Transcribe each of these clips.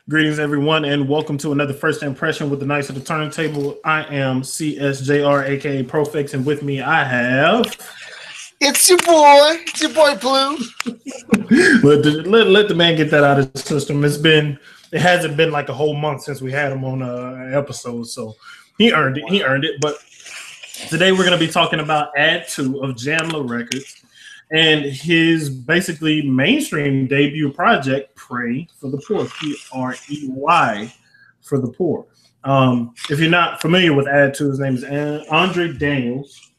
Greetings, everyone, and welcome to another First Impression with the Knights of the Turntable. I am CSJR, aka Profix, and with me I have... It's your boy Blue. let the man get that out of the system. It hasn't been like a whole month since we had him on an episode, so he earned it. But today we're going to be talking about Add-2 of Jamla Records and his basically mainstream debut project, Pray for the Poor, P-R-E-Y for the Poor. If you're not familiar with Add-2, his name is Andre Daniels.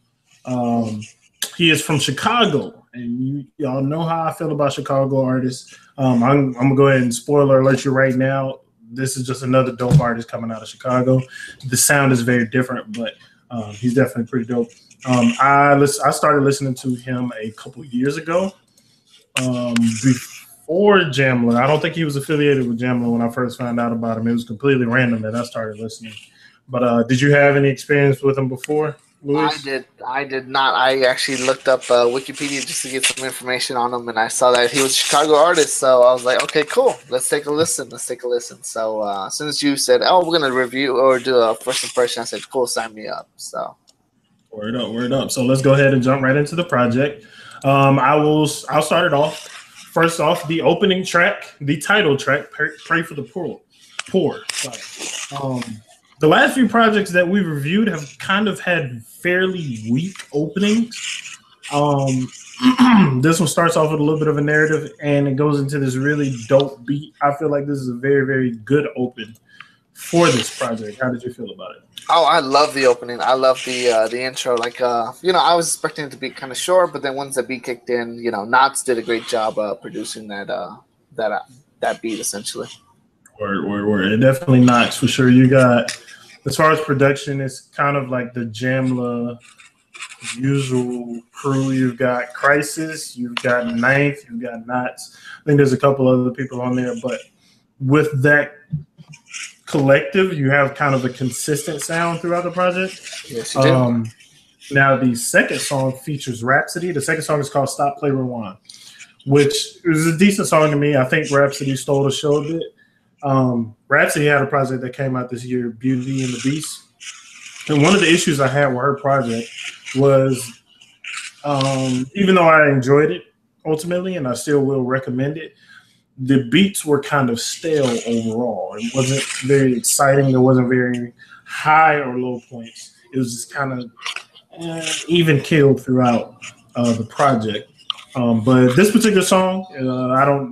He is from Chicago, and y'all know how I feel about Chicago artists. I'm going to go ahead and spoiler alert you right now. This is just another dope artist coming out of Chicago. The sound is very different, but he's definitely pretty dope. I started listening to him a couple years ago before Jamla. I don't think he was affiliated with Jamla when I first found out about him. It was completely random that I started listening. But did you have any experience with him before, Louis? I did not. I actually looked up Wikipedia just to get some information on him, and I saw that he was a Chicago artist. So I was like, okay, cool. Let's take a listen. So as soon as you said, "Oh, we're gonna review or do a first impression," I said, "Cool, sign me up." So. Word up. So let's go ahead and jump right into the project. I'll start it off. First off, the opening track, the title track, Pray for the Poor. The last few projects that we've reviewed have kind of had fairly weak openings. This one starts off with a little bit of a narrative, and it goes into this really dope beat. I feel like this is a very, very good open for this project. How did you feel about it? Oh, I love the opening. I love the intro. Like, I was expecting it to be kind of short, but then once the beat kicked in, Knots did a great job producing that beat essentially. Word. It definitely Knots for sure. You got, as far as production, it's kind of like the Jamla usual crew. You've got Crisis, you've got Ninth, you've got Knots. I think there's a couple other people on there, but with that collective, you have kind of a consistent sound throughout the project. Yes, you do. Now, the second song features Rhapsody. The second song is called Stop, Play, Rewind, which is a decent song to me. I think Rhapsody stole the show a bit. Rhapsody had a project that came out this year, Beauty and the Beast. And one of the issues I had with her project was, even though I enjoyed it ultimately, and I still will recommend it, the beats were kind of stale overall. It wasn't very exciting. There wasn't very high or low points. It was just kind of even keeled throughout the project. But this particular song,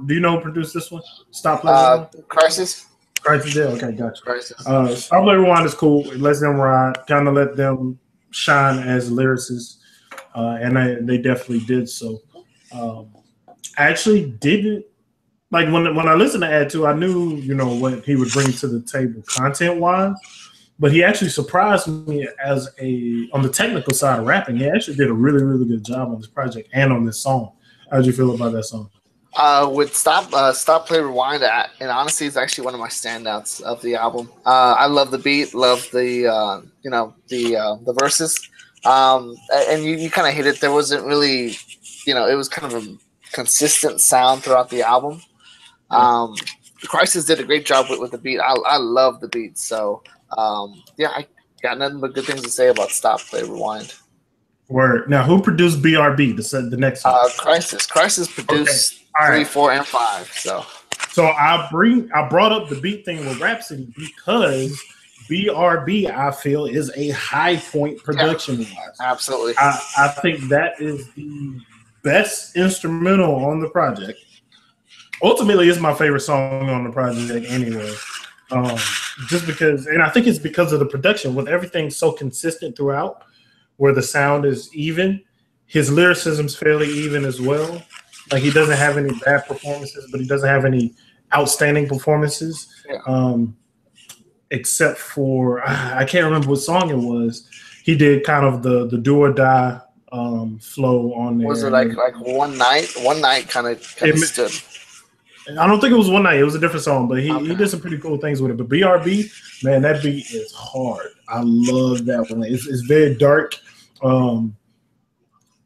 do you know who produced this one? Stop Playing Crisis? Crisis, yeah, okay, gotcha. Crisis. Stop Playing Rewind is cool. It lets them ride, kind of let them shine as lyricists. And they definitely did so. I actually didn't, like when I listened to Add-2, I knew, what he would bring to the table content-wise, but he actually surprised me on the technical side of rapping. He actually did a really, really good job on this project and on this song. How did you feel about that song? With Stop, Play, Rewind, and honestly, it's actually one of my standouts of the album. I love the beat, love the the verses, and you kind of hit it. There wasn't really, it was kind of a consistent sound throughout the album. Crisis did a great job with the beat. I love the beat. So, I got nothing but good things to say about Stop, Play, Rewind. Word. Now, who produced BRB, the next song? Crisis. Crisis produced 3, 4, and 5. So I brought up the beat thing with Rhapsody because BRB, I feel, is a high point production-wise. Absolutely. I think that is the best instrumental on the project. Ultimately, it's my favorite song on the project anyway. Just because, and I think it's because of the production, with everything so consistent throughout, where the sound is even, his lyricism's fairly even as well. Like, he doesn't have any bad performances, but he doesn't have any outstanding performances. Yeah. Except for, I can't remember what song it was. He did kind of the do or die flow on there. Was it like One Night? One Night kind of stood. I don't think it was One Night. It was a different song, but he did some pretty cool things with it. But BRB, man, that beat is hard. I love that one. It's very dark. And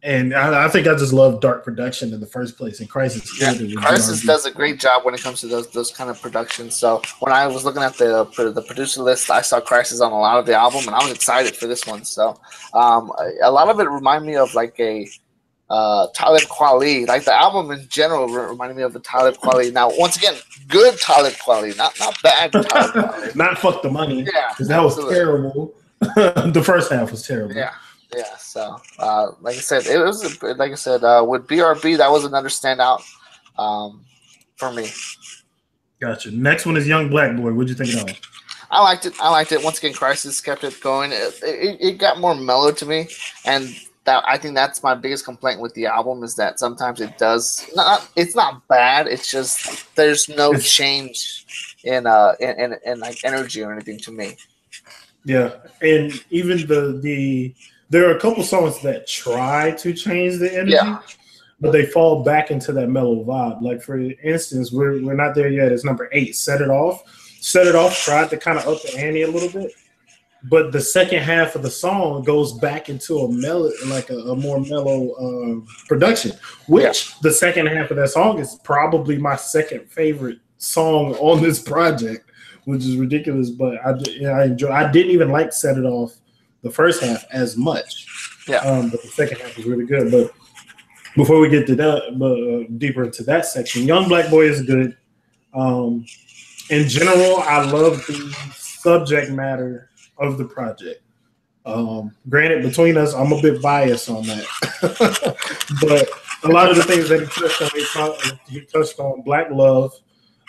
And I think I just love dark production in the first place. And Crisis, Crisis does a great job when it comes to those kind of productions. So when I was looking at the producer list, I saw Crisis on a lot of the album, and I was excited for this one. So a lot of it reminded me of like a Talib Kweli. Like the album in general reminded me of the Talib Kweli. Now, once again, good Talib Kweli, not bad Talib Kweli. Not fuck the money. Yeah, because that was terrible. The first half was terrible. Yeah. Yeah, so like I said, it was with BRB, that was another standout for me. Gotcha. Next one is Young Black Boy. What'd you think of that? I liked it. Once again, Crisis kept it going. It got more mellow to me, and I think that's my biggest complaint with the album is that sometimes it does not. It's not bad. It's just there's no change in like energy or anything to me. Yeah, and even there are a couple songs that try to change the energy, but they fall back into that mellow vibe. Like for instance, we're not there yet. It's number 8. Set It Off. Set It Off tried to kind of up the ante a little bit, but the second half of the song goes back into a mellow, like a more mellow production. Which the second half of that song is probably my second favorite song on this project, which is ridiculous. But I enjoy. I didn't even like Set It Off the first half as much, but the second half was really good. But before we get to that, deeper into that section, Young Black Boy is good. In general, I love the subject matter of the project. Granted, between us, I'm a bit biased on that, but a lot of the things that he touched on Black love.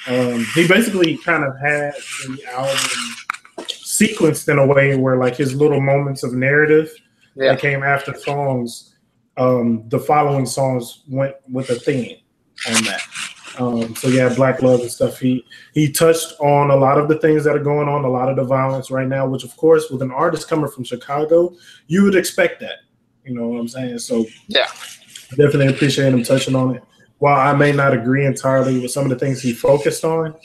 He basically kind of had the album sequenced in a way where like his little moments of narrative that came after songs, the following songs went with a theme on that. So yeah, Black love and stuff. He touched on a lot of the things that are going on, a lot of the violence right now, which of course with an artist coming from Chicago, you would expect that. You know what I'm saying? So yeah, definitely appreciate him touching on it. While I may not agree entirely with some of the things he focused on,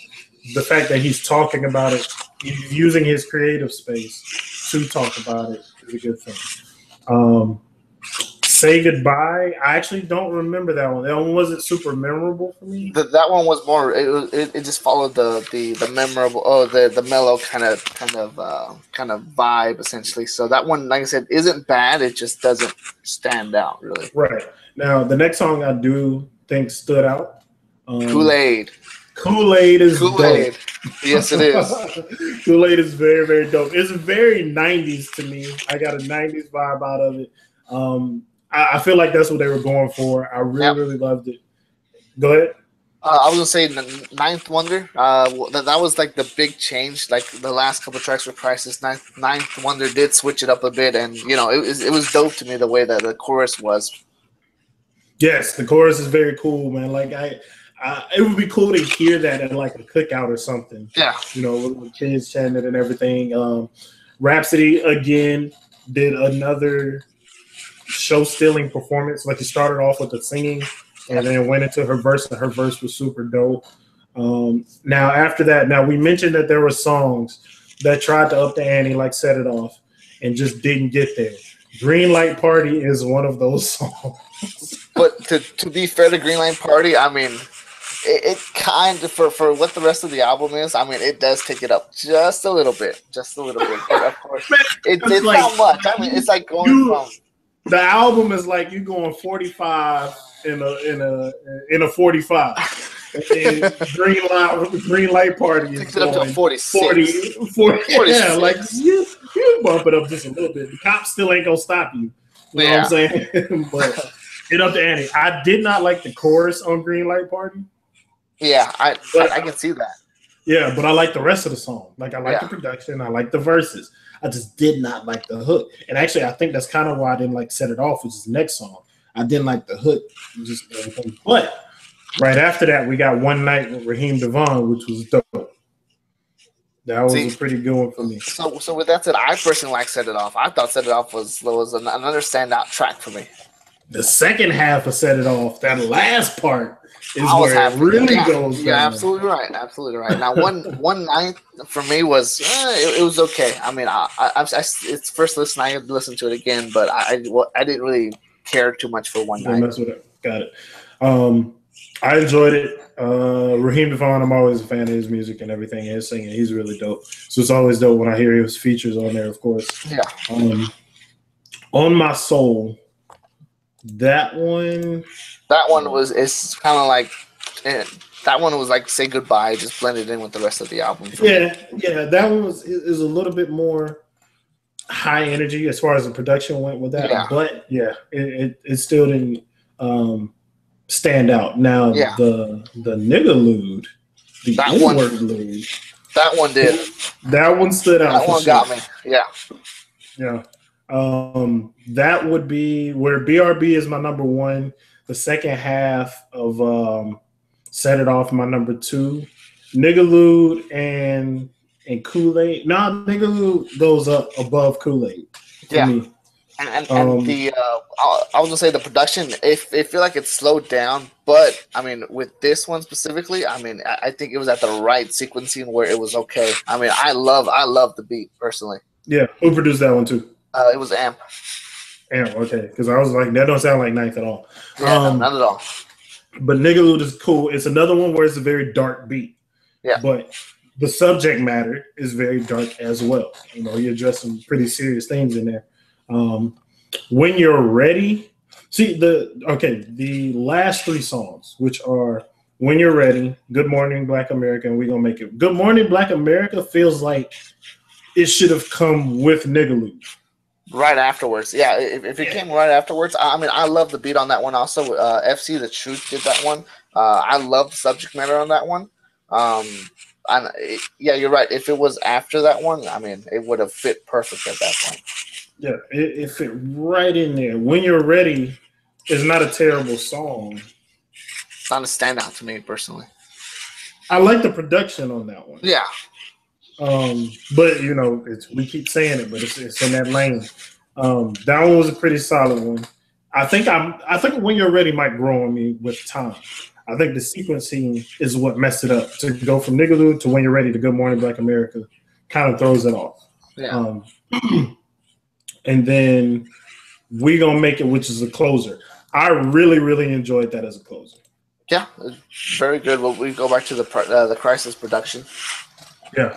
the fact that he's talking about it, he's using his creative space to talk about it is a good thing. Say Goodbye. I actually don't remember that one. That one wasn't super memorable for me. That one was more. It just followed the memorable. The mellow kind of vibe essentially. So that one, like I said, isn't bad. It just doesn't stand out really. Right. Now the next song I do think stood out. Kool-Aid. Kool-Aid is Kool-Aid. Dope. Yes, it is. Kool-Aid is very, very dope. It's very 90s to me. I got a 90s vibe out of it. I feel like that's what they were going for. I really loved it. Go ahead. I was going to say Ninth Wonder. That was like the big change. Like the last couple of tracks with Crisis, Ninth Wonder did switch it up a bit. And, you know, it was dope to me the way that the chorus was. Yes, the chorus is very cool, man. Like it would be cool to hear that at like a cookout or something. Yeah. You know, with kids chanting it and everything. Rhapsody, again, did another show-stealing performance. Like, he started off with the singing and then went into her verse, and her verse was super dope. Now, after that, we mentioned that there were songs that tried to up the ante, like Set It Off, and just didn't get there. Green Light Party is one of those songs. But to be fair to Green Light Party, I mean, it kind of, for what the rest of the album is, I mean, it does take it up just a little bit. But of course, it's like, not much. I mean, it's like going from... The album is like you going 45 in a 45. And Green Light Party is going up to 46. 40. Yeah, like you bump it up just a little bit. The cops still ain't gonna stop you. You know what I'm saying? But it up to ante. I did not like the chorus on Green Light Party. Yeah, I can see that. Yeah, but I like the rest of the song. Like, I like the production. I like the verses. I just did not like the hook. And actually, I think that's kind of why I didn't like Set It Off, which is the next song. I didn't like the hook. Just everything. But right after that, we got One Night with Raheem Devon, which was dope. That was a pretty good one for me. So with that said, I personally like Set It Off. I thought Set It Off was another standout track for me. The second half of Set It Off, that last part, is where it really goes down. Yeah, absolutely right. Now, one night for me was it was okay. I mean, it's first listen. I had to listen to it again, but I didn't really care too much for one Don't night. mess with it. Got it. I enjoyed it. Raheem DeVaughn, I'm always a fan of his music and everything. His singing, he's really dope. So it's always dope when I hear his features on there, of course. Yeah. On My Soul, that one is kind of like that one was like Say Goodbye, just blended in with the rest of the album. Yeah, that one is a little bit more high energy as far as the production went with that. Yeah. But yeah, it still didn't stand out. Now the Niggalude, the N-word lude, that one did. That one stood out. That one got me. Yeah. Yeah. That would be where BRB is my number one. The second half of Set It Off, my number two. Niggalude and Kool-Aid. No, Niggalude goes up above Kool-Aid. Yeah. Me. And the I was gonna say the production, it feel like it's slowed down, but I mean with this one specifically, I mean I think it was at the right sequencing where it was okay. I mean I love the beat personally. Yeah, who produced that one too? It was Amp. Amp, okay, because I was like that don't sound like Ninth at all. Yeah, no, not at all. But Niggalude is cool. It's another one where it's a very dark beat. Yeah, but the subject matter is very dark as well. You know, you address some pretty serious things in there. When You're Ready, the last three songs, which are When You're Ready, Good Morning Black America, and We Gonna Make It. Good Morning Black America feels like it should have come with Niggalude. Right afterwards. Yeah, if it came right afterwards, I mean, I love the beat on that one also. FC The Truth did that one. I love the subject matter on that one. Yeah, you're right. If it was after that one, I mean, it would have fit perfect at that point. Yeah, it fit right in there. When You're Ready is not a terrible song. It's not a standout to me personally. I like the production on that one. Yeah. But you know, we keep saying it, but it's in that lane. That one was a pretty solid one. I think When You're Ready might grow on me with time. I think the sequencing is what messed it up. To go from Niggalude to When You're Ready to Good Morning Black America kind of throws it off. Yeah. And then We Gonna Make It, which is a closer. I really, really enjoyed that as a closer. Yeah, very good. Well, we go back to the Crisis production. Yeah.